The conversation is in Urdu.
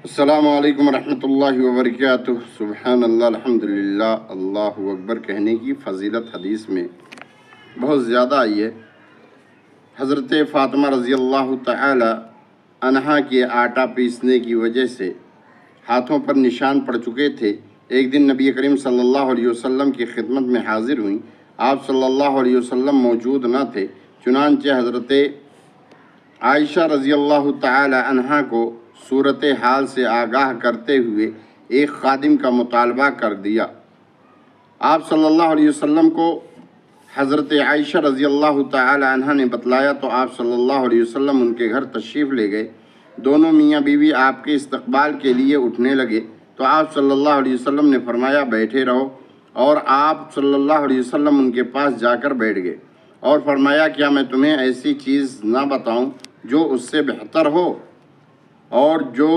السلام علیکم ورحمۃ اللہ وبرکاتہ۔ سبحان اللہ، الحمدللہ، اللہ اکبر کہنے کی فضیلت حدیث میں بہت زیادہ آئی ہے۔ حضرت فاطمہ رضی اللہ تعالی عنہا کے آٹا پیسنے کی وجہ سے ہاتھوں پر نشان پڑ چکے تھے۔ ایک دن نبی کریم صلی اللہ علیہ وسلم کی خدمت میں حاضر ہوئیں۔ آپ صلی اللہ علیہ وسلم موجود نہ تھے، چنانچہ حضرت عائشہ رضی اللہ تعالی عنہا کو صورتحال سے آگاہ کرتے ہوئے ایک خادم کا مطالبہ کر دیا۔ آپ صلی اللہ علیہ وسلم کو حضرت عائشہ رضی اللہ تعالی عنہا نے بتلایا تو آپ صلی اللہ علیہ وسلم ان کے گھر تشریف لے گئے۔ دونوں میاں بیوی آپ کے استقبال کے لیے اٹھنے لگے تو آپ صلی اللہ علیہ وسلم نے فرمایا بیٹھے رہو، اور آپ صلی اللہ علیہ وسلم ان کے پاس جا کر بیٹھ گئے اور فرمایا کیا میں تمہیں ایسی چیز نہ بتاؤں جو اس سے بہتر ہو اور جو